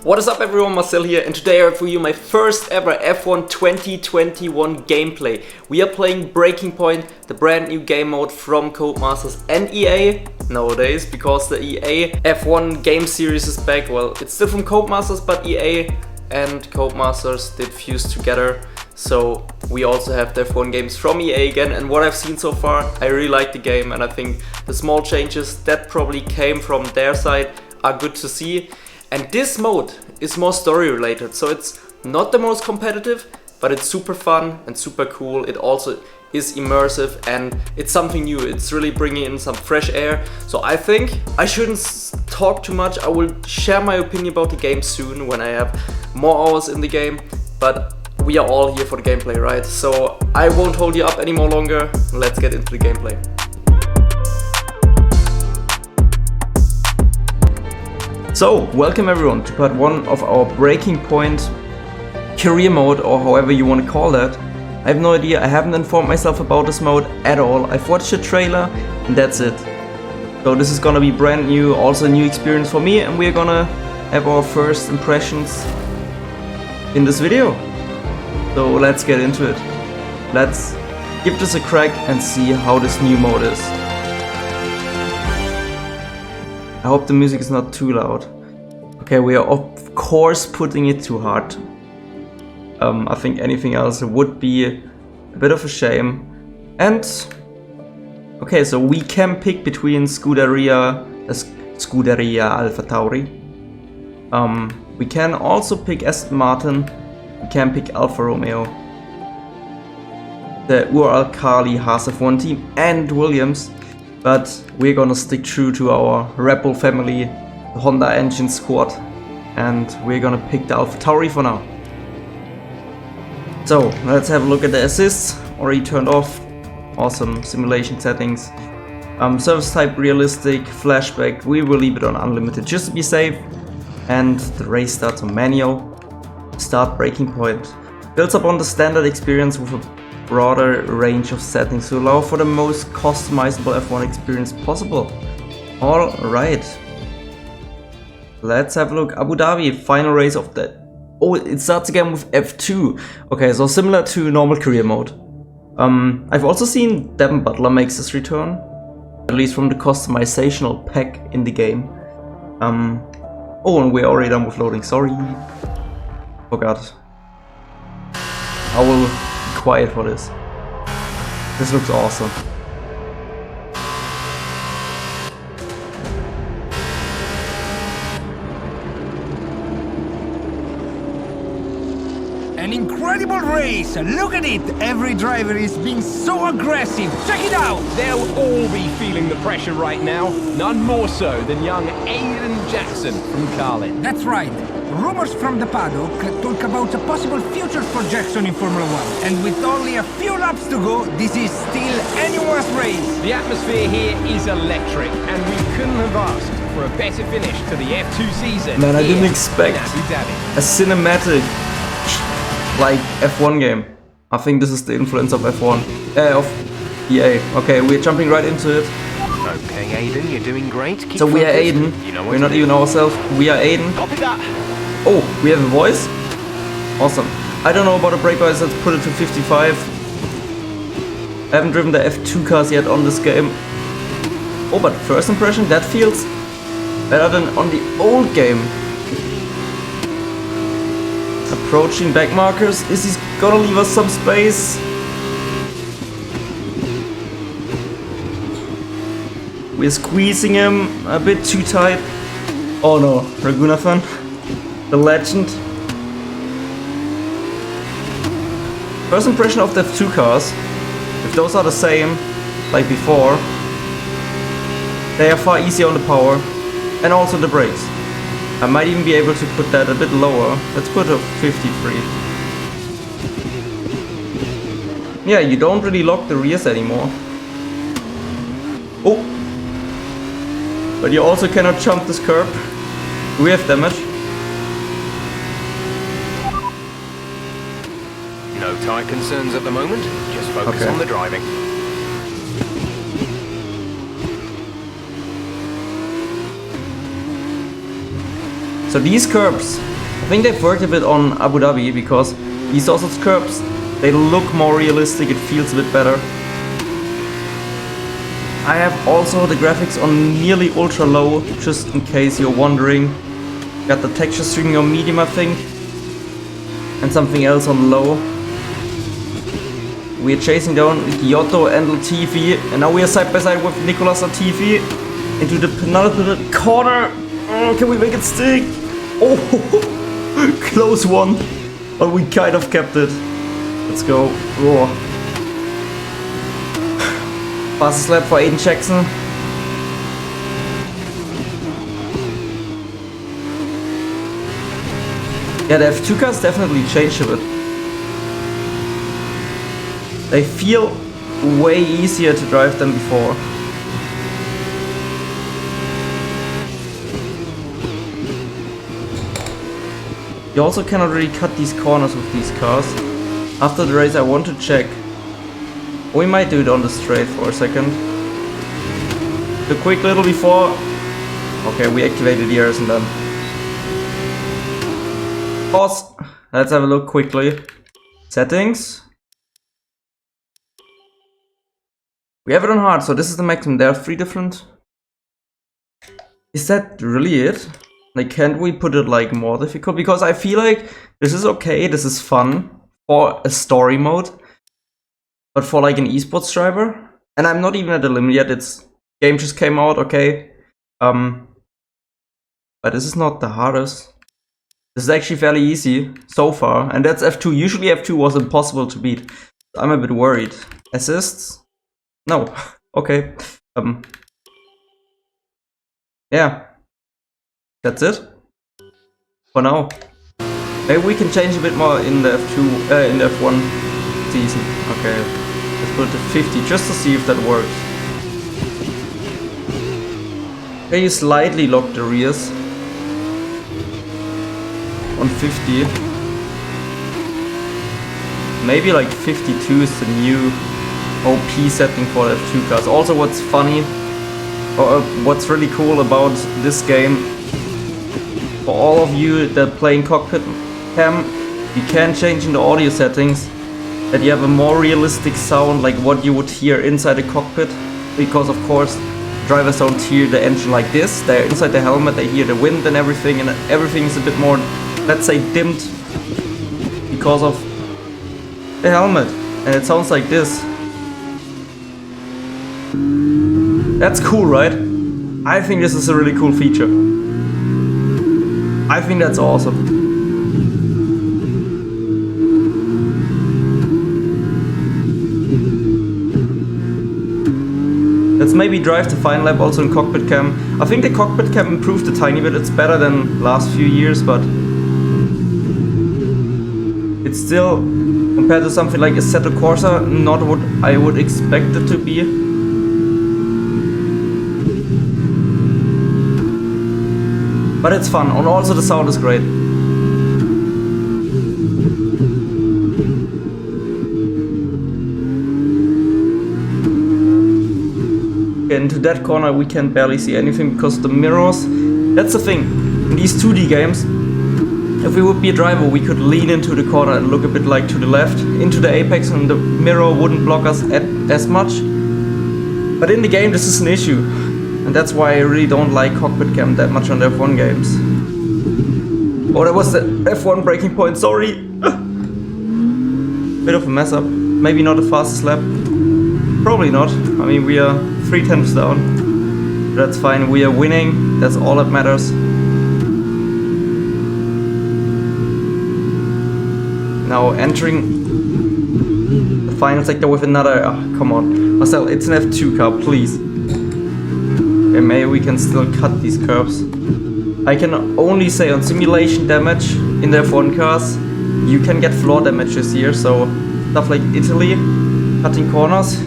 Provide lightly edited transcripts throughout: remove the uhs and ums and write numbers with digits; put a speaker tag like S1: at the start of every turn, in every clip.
S1: What is up everyone, Marcel here, and today I have for you my first ever F1 2021 gameplay. We are playing Breaking Point, the brand new game mode from Codemasters and EA nowadays, because the EA F1 game series is back. Well, it's still from Codemasters, but EA and Codemasters did fuse together. So we also have the F1 games from EA again, and what I've seen so far, I really like the game, and I think the small changes that probably came from their side are good to see. And this mode is more story related, so it's not the most competitive, but it's super fun and super cool. It also is immersive and it's something new. It's really bringing in some fresh air. So I think I shouldn't talk too much. I will share my opinion about the game soon when I have more hours in the game, but we are all here for the gameplay, right? So I won't hold you up any more longer. Let's get into the gameplay. So, welcome everyone to part 1 of our Breaking Point career mode, or however you want to call that. I have no idea, I haven't informed myself about this mode at all. I've watched the trailer and that's it. So this is gonna be brand new, also a new experience for me, and we're gonna have our first impressions in this video. So let's get into it. Let's give this a crack and see how this new mode is. I hope the music is not too loud. Okay, we are of course putting it too hard. I think anything else would be a bit of a shame. And okay, so we can pick between Scuderia Alfa Tauri. We can also pick Aston Martin. We can pick Alfa Romeo, the Uralkali Haas F1 team, and Williams. But we're gonna stick true to our Red Bull family, the Honda engine squad, and we're gonna pick the Alfa Tauri for now. So let's have a look at the assists, already turned off. Awesome simulation settings. Service type realistic, flashback, we will leave it on unlimited just to be safe. And the race starts on manual. Start Breaking Point. Builds up on the standard experience with a broader range of settings to allow for the most customizable F1 experience possible. Alright, let's have a look. Abu Dhabi, final race of the... Oh, it starts again with F2. Okay, so similar to normal career mode. I've also seen Devon Butler makes his return, at least from the customizational pack in the game. Oh, and we're already done with loading, sorry. Forgot. I will be quiet for this. This looks awesome.
S2: An incredible race! Look at it! Every driver is being so aggressive! Check it out!
S3: They'll all be feeling the pressure right now. None more so than young Aiden Jackson from Carlin.
S2: That's right. Rumors from the paddock talk about a possible future for Jackson in Formula 1. And with only a few laps to go, this is still anyone's race.
S3: The atmosphere here is electric, and we couldn't have asked for a better finish to the F2 season.
S1: Man, I didn't expect a cinematic like F1 game. I think this is the influence of F1, of EA. Okay, we're jumping right into it.
S3: Okay, Aiden, you're doing great. Keep
S1: so we are
S3: focused.
S1: Aiden.
S3: You know
S1: we're not even ourselves. We are Aiden.
S3: Copy that.
S1: Oh, we have a voice? Awesome. I don't know about the brake bias, let's put it to 55. I haven't driven the F2 cars yet on this game. Oh, but first impression, that feels better than on the old game. Approaching back markers. Is he gonna leave us some space? We're squeezing him a bit too tight. Oh no, Raghunathan, the legend. First impression of the F2 cars, if those are the same like before, they are far easier on the power and also the brakes. I might even be able to put that a bit lower. Let's put a 53. Yeah, you don't really lock the rears anymore. Oh! But you also cannot jump this curb. Do we have damage?
S3: No tyre concerns at the moment. Just focus on the driving.
S1: So these curbs, I think they've worked a bit on Abu Dhabi because these sorts of curbs, they look more realistic, it feels a bit better. I have also the graphics on nearly ultra low, just in case you're wondering. Got the texture streaming on medium, I think, and something else on low. We're chasing down Giotto and Latifi, and now we are side by side with Nicolas Latifi into the penultimate corner. Oh, can we make it stick? Oh, close one, but we kind of kept it. Let's go. Roar. Fastest lap for Aiden Jackson. Yeah, the F2 cars definitely changed a bit. They feel way easier to drive than before. You also cannot really cut these corners with these cars. After the race I want to check. We might do it on the straight for a second. The quick little before. Okay, we activated the airs and then. Pause. Let's have a look quickly. Settings. We have it on hard, so this is the maximum. There are 3 different. Is that really it? Like, can't we put it like more difficult? Because I feel like this is okay, this is fun for a story mode. But for like an esports driver, and I'm not even at the limit yet, it's game just came out, okay. But this is not the hardest. This is actually fairly easy so far, and that's F2. Usually F2 was impossible to beat. I'm a bit worried. Assists? No. Okay. Yeah. That's it. For now. Maybe we can change a bit more in the F2, in the F1 season. Okay. Let's put it to 50 just to see if that works. Okay, you slightly lock the rears. On 50. Maybe like 52 is the new OP setting for the F2 cars. Also what's funny, or what's really cool about this game, for all of you that play in cockpit cam, you can change in the audio settings that you have a more realistic sound like what you would hear inside the cockpit, because of course drivers don't hear the engine like this. They're inside the helmet, they hear the wind and everything is a bit more, let's say, dimmed because of the helmet, and it sounds like this. That's cool, right? I think this is a really cool feature. I think that's awesome. Let's maybe drive the final lap also in cockpit cam. I think the cockpit cam improved a tiny bit. It's better than last few years, but it's still, compared to something like Assetto Corsa, not what I would expect it to be. But it's fun, and also the sound is great. Into that corner we can barely see anything because the mirrors, that's the thing, in these 2D games, if we would be a driver we could lean into the corner and look a bit like to the left, into the apex, and the mirror wouldn't block us as much. But in the game this is an issue, and that's why I really don't like cockpit cam that much on the F1 games. Oh, that was the F1 breaking point, sorry! Bit of a mess up, maybe not the fastest lap. Probably not, I mean we are 3/10 down. That's fine, we are winning, that's all that matters. Now entering the final sector with another, come on. Marcel, it's an F2 car, please. Okay, maybe we can still cut these curves. I can only say on simulation damage in the F1 cars, you can get floor damage this year, so stuff like Italy, cutting corners,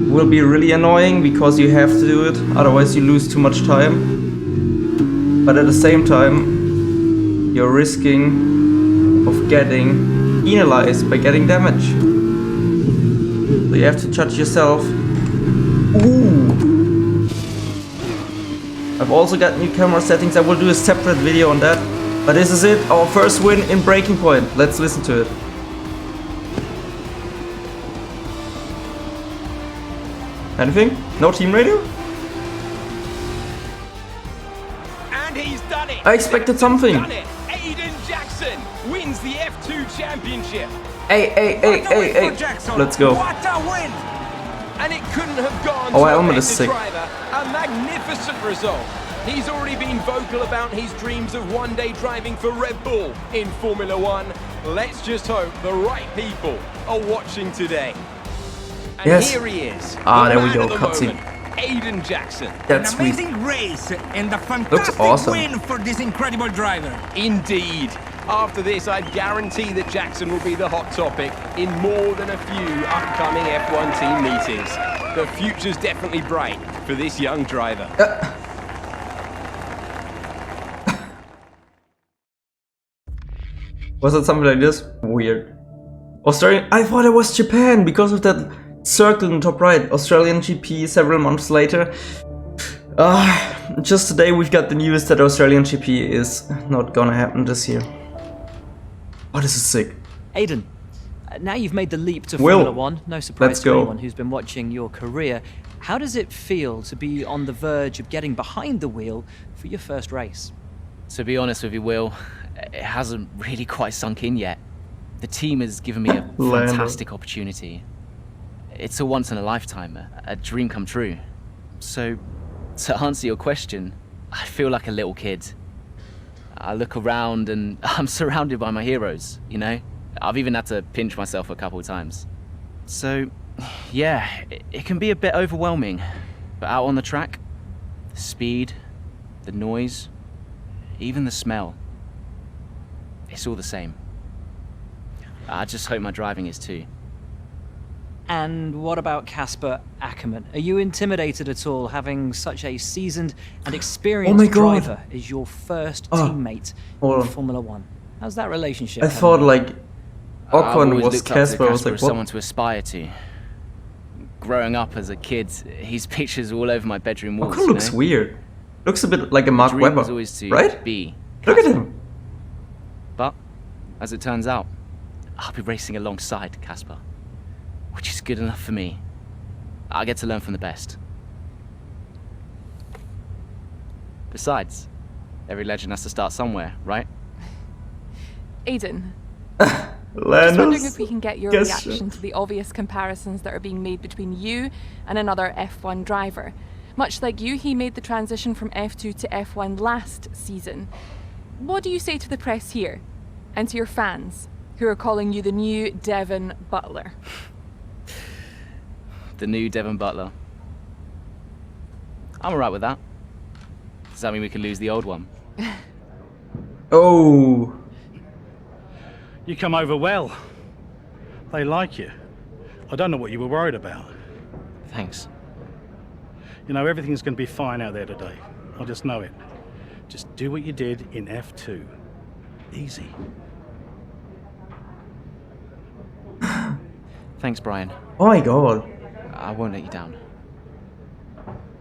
S1: will be really annoying because you have to do it, otherwise you lose too much time. But at the same time, you're risking of getting penalized by getting damage. So you have to judge yourself. Ooh! A I've also got new camera settings. I will do a separate video on that. But this is it, our first win in Breaking Point. Let's listen to it. Anything? No team radio?
S3: And he's done it.
S1: I expected something.
S3: Done it. Aiden Jackson wins the F2 championship.
S1: Hey. Let's go.
S2: What a win!
S3: And it couldn't have gone
S1: Oh,
S3: to a
S1: helmet is
S3: better
S1: sick.
S3: driver. A magnificent result. He's already been vocal about his dreams of one day driving for Red Bull in Formula One. Let's just hope the right people are watching today. And
S1: Yes.
S3: here he is.
S1: Ah,
S3: the
S1: there we
S3: man
S1: go,
S3: of the
S1: cutscene.
S3: moment, Aiden Jackson.
S1: That's
S2: An
S1: sweet.
S2: amazing race and a fantastic
S1: awesome.
S2: win for this incredible driver.
S3: Indeed. After this, I guarantee that Jackson will be the hot topic in more than a few upcoming F1 team meetings. The future's definitely bright for this young driver.
S1: Was it something like this? Weird. Australian. I thought it was Japan because of that circle in the top right. Australian GP several months later. Just today we've got the news that Australian GP is not gonna happen this year. Oh, this is sick.
S4: Aiden, now you've made the leap to
S1: Will,
S4: Formula One, no surprise
S1: let's
S4: to
S1: go.
S4: anyone who's been watching your career. How does it feel to be on the verge of getting behind the wheel for your first race?
S5: To be honest with you, Will, it hasn't really quite sunk in yet. The team has given me a fantastic opportunity. It's a once in a lifetime, a dream come true. So, to answer your question, I feel like a little kid. I look around and I'm surrounded by my heroes, you know? I've even had to pinch myself a couple of times. So, yeah, it can be a bit overwhelming. But out on the track, the speed, the noise, even the smell, it's all the same. I just hope my driving is too.
S4: And what about Casper Ackerman? Are you intimidated at all having such a seasoned and experienced driver as your first teammate in Formula One? How's that relationship?
S1: I thought like
S5: I've
S1: Ocon
S5: always
S1: was
S5: looked up to
S1: Casper. I was
S5: Casper
S1: like,
S5: as
S1: what?
S5: someone to aspire to. Growing up as a kid, his pictures all over my bedroom walls.
S1: Ocon looks weird. Looks a bit like a Mark
S5: Dream
S1: Webber,
S5: was always to
S1: right?
S5: be
S1: Look at
S5: Casper.
S1: him.
S5: But as it turns out, I'll be racing alongside Casper, which is good enough for me. I get to learn from the best. Besides, every legend has to start somewhere, right?
S6: Aiden,
S1: Lennon.
S6: just wondering if we can get your
S1: Guess
S6: reaction to the obvious comparisons that are being made between you and another F1 driver. Much like you, he made the transition from F2 to F1 last season. What do you say to the press here, and to your fans, who are calling you the new Devon Butler?
S5: The new Devon Butler. I'm alright with that. Does that mean we could lose the old one?
S1: Oh.
S7: You come over well. They like you. I don't know what you were worried about.
S5: Thanks.
S7: You know, everything's going to be fine out there today. I just know it. Just do what you did in F2. Easy.
S5: Thanks, Brian.
S1: Oh my god.
S5: I won't let you down.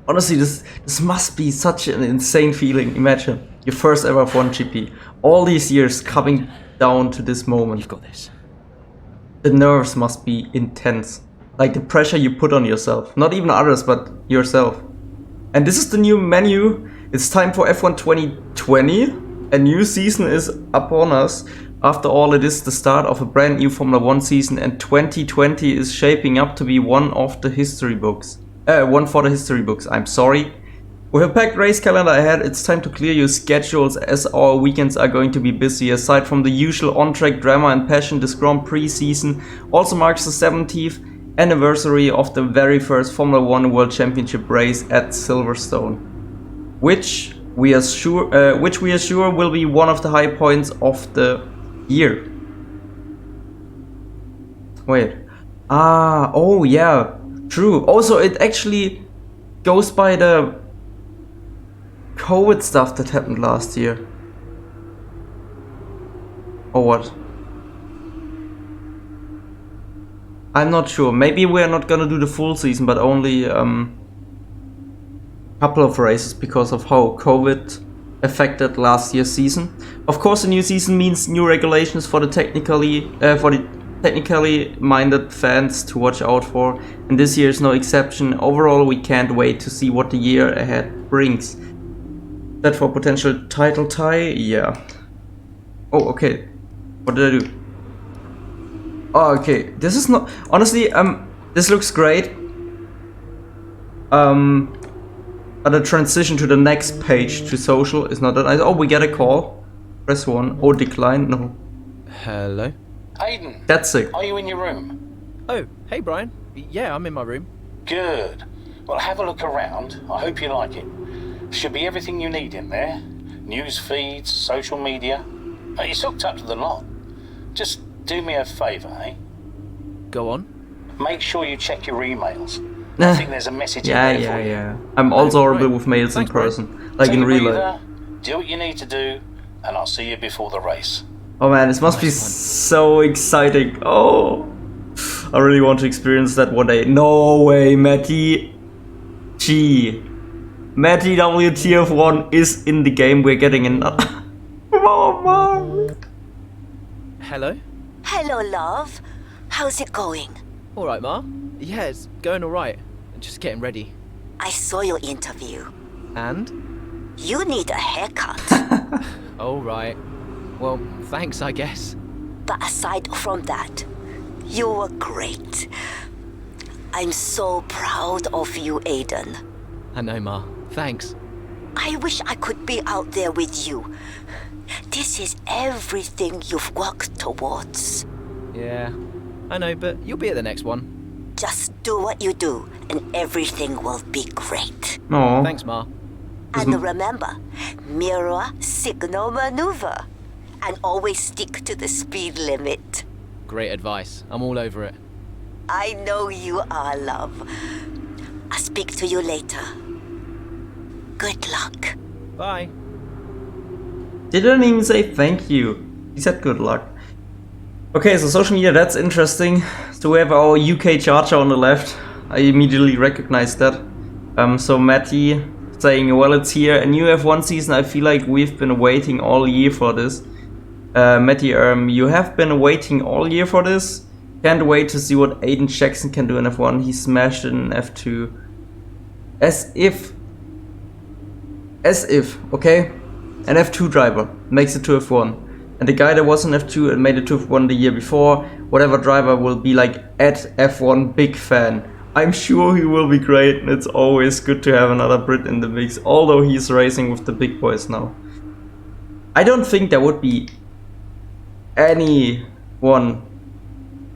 S1: Honestly, this must be such an insane feeling. Imagine your first ever F1 GP. All these years coming down to this moment.
S5: You've got this.
S1: The nerves must be intense. Like the pressure you put on yourself. Not even others, but yourself. And this is the new menu. It's time for F1 2020. A new season is upon us. After all, it is the start of a brand new Formula 1 season, and 2020 is shaping up to be one of the history books. One for the history books, I'm sorry. With a packed race calendar ahead, it's time to clear your schedules, as our weekends are going to be busy. Aside from the usual on-track drama and passion, this Grand Prix season also marks the 70th anniversary of the very first Formula 1 World Championship race at Silverstone, which we are sure will be one of the high points of the year. Wait. Oh yeah, true. Also, it actually goes by the COVID stuff that happened last year. Or what? I'm not sure. Maybe we're not gonna do the full season, but only couple of races because of how COVID affected last year's season. Of course, the new season means new regulations for the technically minded fans to watch out for, and this year is no exception. Overall, we can't wait to see what the year ahead brings. That for potential title tie, yeah. Oh, okay. What did I do? Oh, okay. This is not honestly. This looks great. But the transition to the next page to social is not that nice. Oh, we get a call. Press 1. Oh, decline. No.
S8: Hello?
S9: Aiden.
S1: That's sick.
S9: Are you in your room?
S8: Oh, hey Brian. Yeah, I'm in my room.
S9: Good. Well, have a look around. I hope you like it. Should be everything you need in there. News feeds, social media. You're hooked up to the lot. Just do me a favour, eh?
S8: Go on.
S9: Make sure you check your emails. I think there's a message in there for you.
S1: Yeah. I'm also horrible with mails in person, like in real life.
S9: Do what you need to do, and I'll see you before the race.
S1: Oh man, this must be so exciting. Oh, I really want to experience that one day. No way, Matty G. Matty WTF1 is in the game. We're getting another. Oh man.
S8: Hello?
S10: Hello, love. How's it going?
S8: Alright, Ma. Yeah, it's going alright. Just getting ready.
S10: I saw your interview.
S8: And?
S10: You need a haircut.
S8: Alright. Well, thanks, I guess.
S10: But aside from that, you were great. I'm so proud of you, Aiden.
S8: I know, Ma. Thanks.
S10: I wish I could be out there with you. This is everything you've worked towards.
S8: Yeah, I know, but you'll be at the next one.
S10: Just do what you do, and everything will be great.
S1: No.
S8: Thanks, Ma.
S10: And remember, mirror signal maneuver. And always stick to the speed limit.
S8: Great advice. I'm all over it.
S10: I know you are, love. I'll speak to you later. Good luck.
S8: Bye.
S1: Didn't even say thank you. He said good luck. Okay, so social media, that's interesting. So we have our UK charger on the left. I immediately recognized that. So Matty saying, well, it's here. A new F1 season. I feel like we've been waiting all year for this. Matty, you have been waiting all year for this. Can't wait to see what Aiden Jackson can do in F1. He smashed it in F2. As if, okay? An F2 driver makes it to F1. And the guy that was in F2 and made it to F1 the year before, whatever driver will be like at F1 big fan. I'm sure he will be great, and it's always good to have another Brit in the mix, although he's racing with the big boys now. I don't think there would be anyone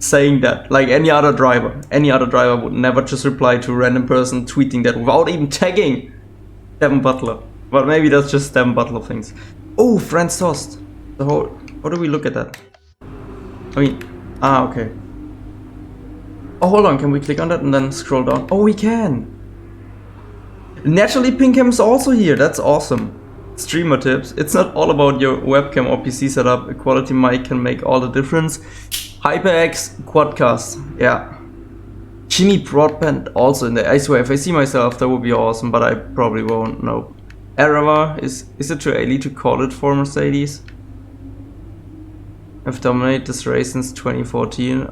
S1: saying that, like any other driver. Any other driver would never just reply to a random person tweeting that without even tagging Devin Butler. But maybe that's just Devin Butler things. Oh, Franz Tost. The whole, how do we look at that? I mean, okay. Oh, hold on, can we click on that and then scroll down? Oh, we can! Naturally, Pinkham's also here, that's awesome. Streamer tips. It's not all about your webcam or PC setup. A quality mic can make all the difference. HyperX Quadcast, yeah. Jimmy Broadband also in there. I swear, if I see myself, that would be awesome, but I probably won't, no. Arava, is it too early to call it for Mercedes? I've dominated this race since 2014.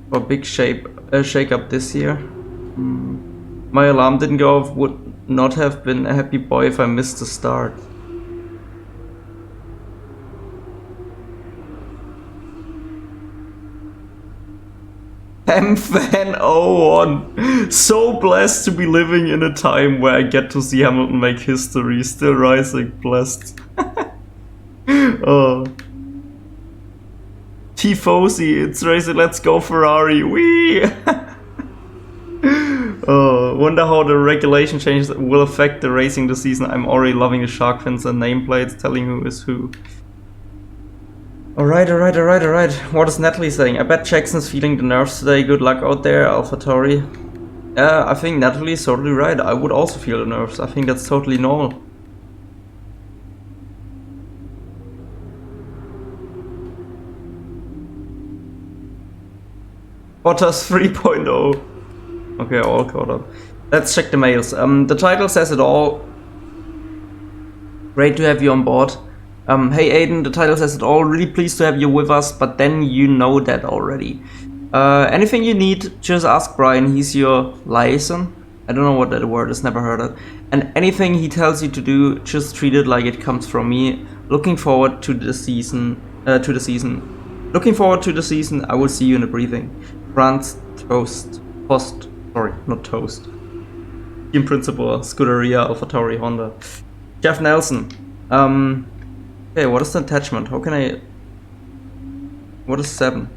S1: For a big shake-up this year. My alarm didn't go off, would not have been a happy boy if I missed the start. MFan01. So blessed to be living in a time where I get to see Hamilton make history. Still rising, blessed. Oh. Tifosi, it's racing, let's go Ferrari, wee! Oh, wonder how the regulation changes will affect the racing this season. I'm already loving the shark fins and nameplates telling who is who. Alright. What is Natalie saying? I bet Jackson's feeling the nerves today. Good luck out there, AlphaTauri. I think Natalie is totally right. I would also feel the nerves. I think that's totally normal. Bottas 3.0. Okay, all caught up. Let's check the mails. The title says it all. Great to have you on board. Hey Aiden, the title says it all. Really pleased to have you with us, but then you know that already. Anything you need, just ask Brian. He's your liaison. I don't know what that word is, never heard it. And anything he tells you to do, just treat it like it comes from me. Looking forward to the season. Looking forward to the season. I will see you in the briefing. Franz Toast. Sorry, not Toast. Team Principal, Scuderia, AlphaTauri, Honda. Jeff Nelson. Okay, what is the attachment? How can I... What is 7?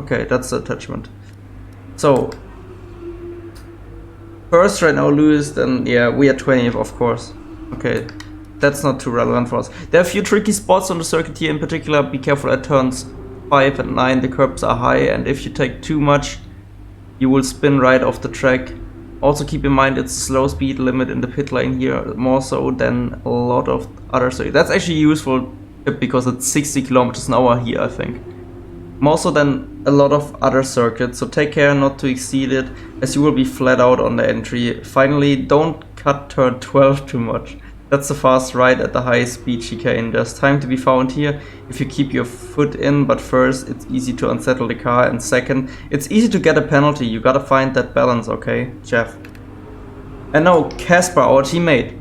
S1: Okay, that's the attachment. So... First right now, Lewis, then yeah, we are 20th, of course. Okay, that's not too relevant for us. There are a few tricky spots on the circuit here in particular. Be careful at turns 5 and 9, the curbs are high, and if you take too much, you will spin right off the track. Also keep in mind it's a slow speed limit in the pit lane here, more so than a lot of other circuits. That's actually useful because it's 60 kilometers an hour here, I think. More so than a lot of other circuits, so take care not to exceed it, as you will be flat out on the entry. Finally, don't cut turn 12 too much. That's a fast ride at the high speed chicane. There's time to be found here if you keep your foot in, but first, it's easy to unsettle the car, and second, it's easy to get a penalty. You gotta find that balance, okay, Jeff? And now, Casper, our teammate.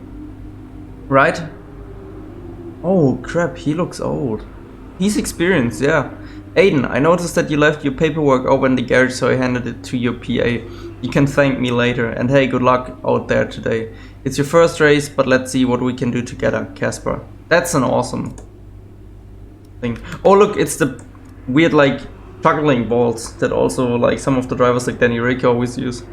S1: Right? Oh crap, he looks old. He's experienced, yeah. Aiden, I noticed that you left your paperwork over in the garage, so I handed it to your PA. You can thank me later, and hey, good luck out there today. It's your first race, but let's see what we can do together, Casper. That's an awesome thing. Oh look, it's the weird like juggling balls that also like some of the drivers like Danny Rick always use.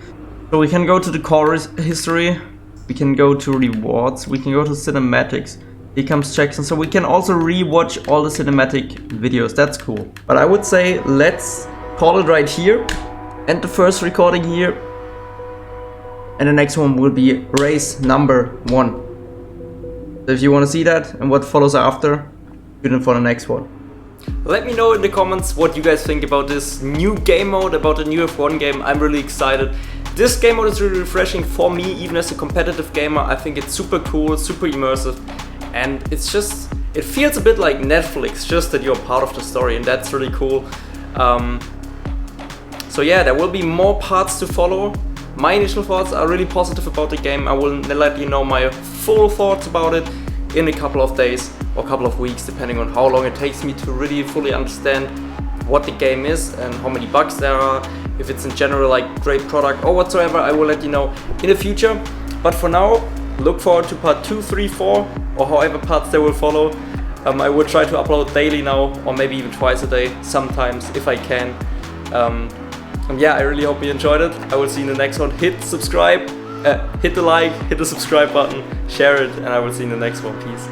S1: So we can go to the car history, we can go to rewards, we can go to cinematics. Here comes Jackson, so we can also re-watch all the cinematic videos. That's cool. But I would say let's call it right here, end the first recording here, and the next one will be race number 1. So if you want to see that and what follows after, tune in for the next one. Let me know in the comments what you guys think about this new game mode, about the new F1 game. I'm really excited. This game mode is really refreshing for me, even as a competitive gamer. I think it's super cool, super immersive. And it's just, it feels a bit like Netflix, just that you're part of the story, and that's really cool. So yeah, there will be more parts to follow. My initial thoughts are really positive about the game. I will let you know my full thoughts about it in a couple of days or a couple of weeks, depending on how long it takes me to really fully understand what the game is and how many bugs there are, if it's in general like great product or whatsoever. I will let you know in the future. But for now, look forward to part 2, 3, 4, or however parts there will follow. I will try to upload daily now, or maybe even twice a day, sometimes, if I can. And yeah, I really hope you enjoyed it. I will see you in the next one. Hit subscribe, hit the like, hit the subscribe button, share it, and I will see you in the next one. Peace.